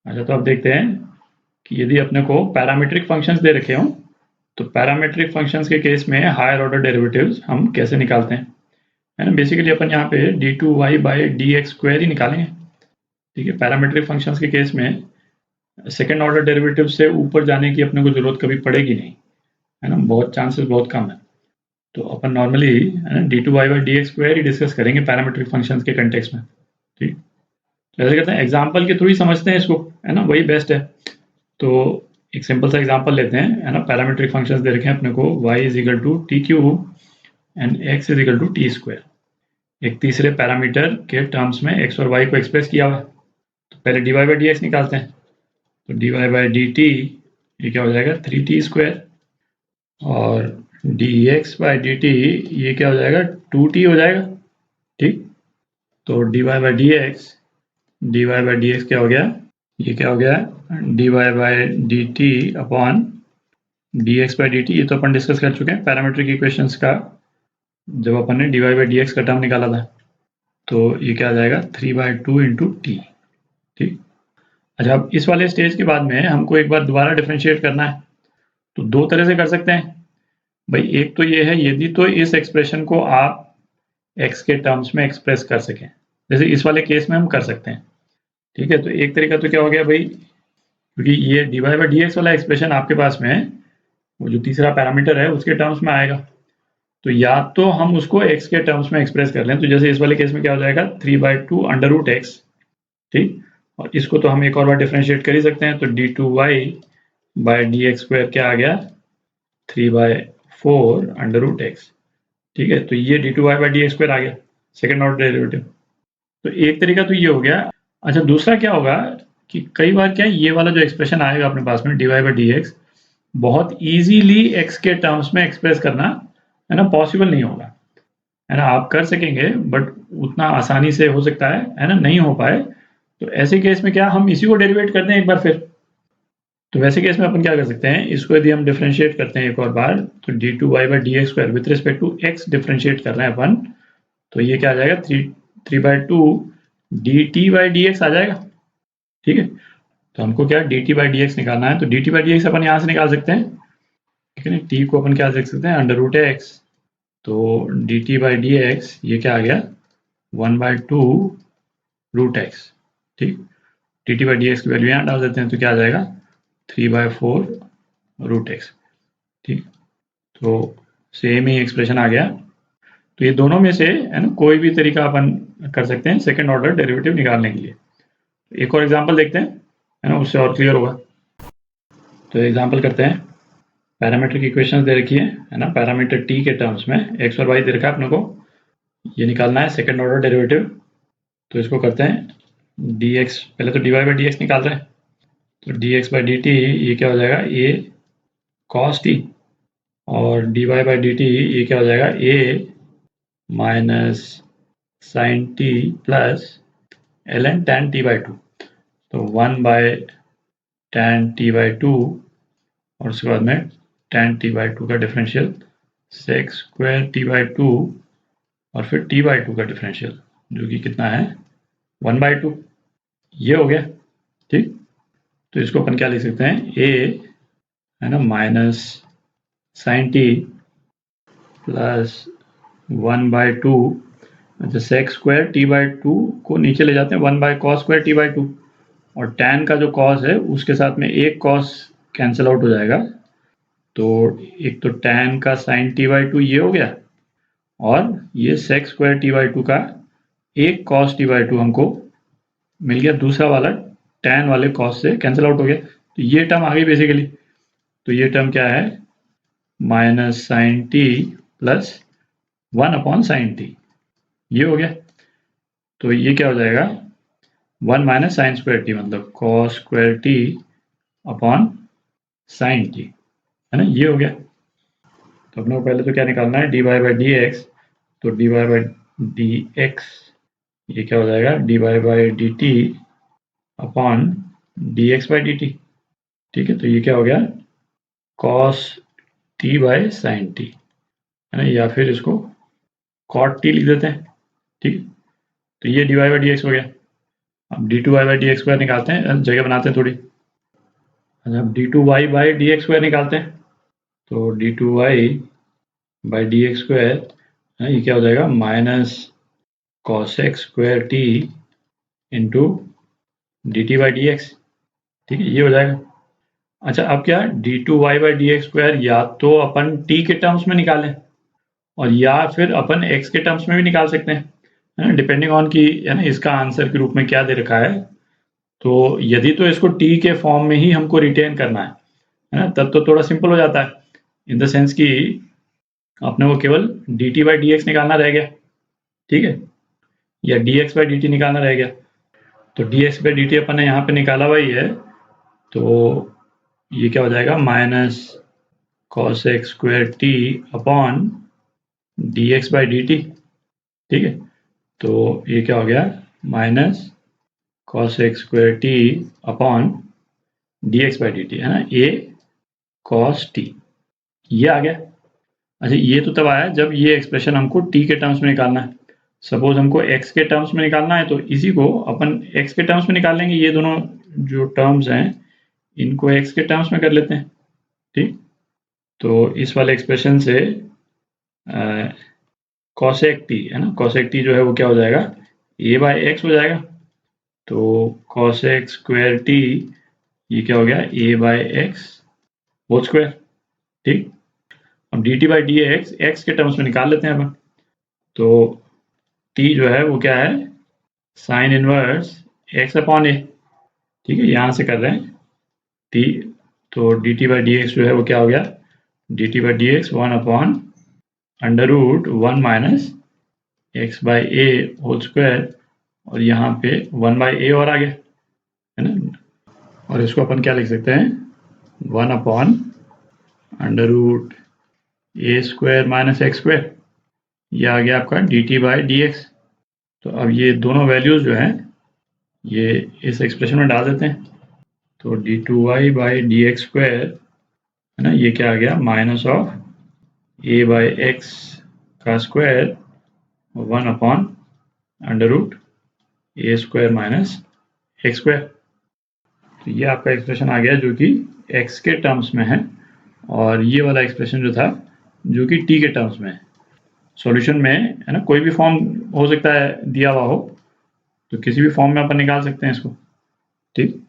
अच्छा, तो अब देखते हैं कि यदि अपने को पैरामीट्रिक फंक्शंस दे रखे हों, तो पैरामीट्रिक फंक्शंस के केस में हायर ऑर्डर डेरिवेटिव्स हम कैसे निकालते हैं, है ना। बेसिकली अपन यहाँ पे d2y/dx² ही निकालेंगे, ठीक है। पैरामीट्रिक फंक्शंस के केस में सेकेंड ऑर्डर डेरिवेटिव से ऊपर जाने की अपने को जरूरत कभी पड़ेगी नहीं, है ना, बहुत चांसेस बहुत कम है। तो अपन नॉर्मली है ना d2y/dx² ही डिस्कस करेंगे पैरामीट्रिक फंक्शंस के कंटेक्स्ट में, ठीक। तो ऐसे करते हैं, एग्जाम्पल के थ्रू ही समझते हैं इसको, है ना, वही बेस्ट है। तो एक सिंपल सा एग्जांपल लेते हैं, है ना। पैरामीट्रिक फंक्शंस दे रखे हैं अपने को, y = t³ and x = t²। एक तीसरे पैरामीटर के टर्म्स में x और y को एक्सप्रेस किया हुआ है। तो पहले dy/dx निकालते हैं। तो dy/dt ये क्या हो जाएगा 3t² और dx/dt ये क्या हो जाएगा 2t हो जाएगा, ठीक। तो dy/dx क्या हो गया, ये क्या हो गया dy/dt अपॉन dx/dt। ये तो अपन डिस्कस कर चुके हैं पैरामीट्रिक इक्वेशंस का, जब अपन ने dy/dx का टर्म निकाला था। तो ये क्या आ जाएगा 3/2 इंटू टी, ठीक। अच्छा, अब इस वाले स्टेज के बाद में हमको एक बार दोबारा डिफरेंशिएट करना है। तो दो तरह से कर सकते हैं भाई। एक तो ये है यदि तो इस एक्सप्रेशन को आप x के टर्म्स में एक्सप्रेस कर सकें, जैसे इस वाले केस में हम कर सकते हैं, ठीक है। तो एक तरीका तो क्या हो गया भाई, क्योंकि ये dy/dx वाला एक्सप्रेशन आपके पास में वो जो तीसरा पैरामीटर है उसके टर्म्स में आएगा। तो या तो हम उसको x के टर्म्स में एक्सप्रेस कर लें, तो जैसे इस वाले केस में क्या हो जाएगा 3/2 √x, ठीक। और इसको तो हम एक और बार डिफरेंशिएट कर ही सकते हैं। तो d2y/dx² क्या आ गया 3/4 √x, ठीक है। तो ये d2y/dx² आ गया सेकेंड ऑर्डर डेरिवेटिव। तो एक तरीका तो ये हो गया। अच्छा, दूसरा क्या होगा कि कई बार क्या ये वाला जो एक्सप्रेशन आएगा अपने पास में dy/dx बहुत इजीली x के टर्म्स में एक्सप्रेस करना, है ना, पॉसिबल नहीं होगा, है ना। आप कर सकेंगे बट उतना आसानी से हो सकता है ना, नहीं हो पाए। तो ऐसे केस में क्या हम इसी को डेरिवेट करते हैं एक बार फिर। तो वैसे केस में अपन क्या कर सकते हैं, इसको यदि हम डिफरेंशिएट करते हैं एक और बार, तो d2y/dx² with respect to x differentiate कर रहे हैं अपन। तो ये क्या आ जाएगा 3/2 dt/dx आ जाएगा, ठीक है। तो हमको क्या dt/dx निकालना है। तो dt/dx अपन यहाँ से निकाल सकते हैं, ठीक है ना। t को अपन क्या देख सकते हैं √x। तो dt/dx ये क्या आ गया 1/2 √x, ठीक। dt/dx की वैल्यू यहाँ डाल देते हैं, तो क्या आ जाएगा 3/4 √x, ठीक। तो सेम ही एक्सप्रेशन आ गया। तो ये दोनों में से है ना कोई भी तरीका अपन कर सकते हैं सेकेंड ऑर्डर डेरिवेटिव निकालने के लिए। एक और एग्जांपल देखते हैं, है ना, उससे और क्लियर होगा। तो एग्जांपल करते हैं, पैरामीट्रिक इक्वेशंस दे रखी है ना, पैरामीटर t के टर्म्स में x और y दे रखा है अपने को, ये निकालना है सेकेंड ऑर्डर डेरिवेटिव। तो इसको करते हैं dx, पहले तो dy/dx निकाल रहे हैं। तो dx/dt ये क्या हो जाएगा a cos t और dy/dt ये क्या हो जाएगा a minus sin t plus ln tan t/2। तो 1/tan t/2 और उसके बाद में tan t/2 का डिफरेंशियल sec² t/2 और फिर t/2 का डिफरेंशियल जो कि कितना है 1/2, ये हो गया, ठीक। तो इसको अपन क्या लिख सकते हैं a, है ना, माइनस sin t प्लस 1/2। अच्छा, sec² t/2 को नीचे ले जाते हैं 1/cos² t/2 और tan का जो cos है उसके साथ में एक cos कैंसिल आउट हो जाएगा। तो एक तो tan का sin t/2 ये हो गया और ये sec² t/2 का एक cos t/2 हमको मिल गया, दूसरा वाला tan वाले cos से कैंसिल आउट हो गया। तो ये टर्म आ गई बेसिकली। तो ये टर्म क्या है minus sin t plus 1/sin t, ये हो गया। तो ये क्या हो जाएगा 1 माइनस sin² t मतलब cos² t upon sin t, है ना, ये हो गया। तो अपने को पहले तो क्या निकालना है dy/dx। तो dy/dx ये क्या हो जाएगा dy/dt अपॉन dx/dt, ठीक है। तो ये क्या हो गया cos t/sin t, है ना, या फिर इसको cot t लिख देते हैं, ठीक। तो ये dy/dx हो गया। अब d2y/dx² निकालते हैं, जगह बनाते हैं थोड़ी। अच्छा, अब d2y/dx² निकालते हैं, तो d2y/dx² ये क्या हो जाएगा, minus cos x² into dt/dx। ठीक है, ये हो जाएगा। अच्छा, अब क्या, d2y/dx² या तो अपन t के टर्म्स में निकालें और या फिर अपन x के टर्म्स में भी निकाल सकते हैं, है ना, डिपेंडिंग ऑन कि है ना इसका आंसर के रूप में क्या दे रखा है। तो यदि तो इसको t के फॉर्म में ही हमको रिटेन करना है ना, तब तो थोड़ा सिंपल हो जाता है, इन द सेंस कि अपने को केवल dt/dx निकालना रह गया, ठीक है, या dx/dt निकालना रह गया। तो dx/dt अपन ने यहाँ पे निकाला हुआ ही है, तो ये क्या हो जाएगा, minus cos x² upon dx/dt। ठीक है, तो ये क्या हो गया, minus cos x² upon dx/dt, है ना, a cos t, ये आ गया। अच्छा, ये तो तब आया जब ये एक्सप्रेशन हमको t के टर्म्स में निकालना है। सपोज हमको x के टर्म्स में निकालना है, तो इसी को अपन x के टर्म्स में निकाल लेंगे। ये दोनों जो टर्म्स हैं इनको x के टर्म्स में कर लेते हैं, ठीक। तो इस वाले एक्सप्रेशन से cosec t, है ना, cosec t जो है वो क्या हो जाएगा, a/x हो जाएगा। तो cosec² t ये क्या हो गया, a/x होल स्क्वायर, ठीक। अब dt/dx x के टर्म्स में निकाल लेते हैं अपन। तो t जो है वो क्या है, sine inverse x upon a, ठीक है, यहाँ से कर रहे हैं t। तो dt/dx जो है वो क्या हो गया, dt/dx 1 upon √1 minus x/a whole square, और यहाँ पे 1/a और आ गया, है ना, और इसको अपन क्या लिख सकते हैं, 1 अपॉन √a² माइनस x², ये आ गया आपका dt/dx। तो अब ये दोनों वैल्यूज जो हैं ये इस एक्सप्रेशन में डाल देते हैं। तो d2y/dx² है ना, ये क्या आ गया, माइनस ऑफ a/x का square 1 upon √a² minus x²। तो ये आपका एक्सप्रेशन आ गया जो कि x के टर्म्स में है, और ये वाला एक्सप्रेशन जो था जो कि t के टर्म्स में है। सॉल्यूशन में, है ना, कोई भी फॉर्म हो सकता है दिया हुआ हो, तो किसी भी फॉर्म में अपन निकाल सकते हैं इसको, ठीक।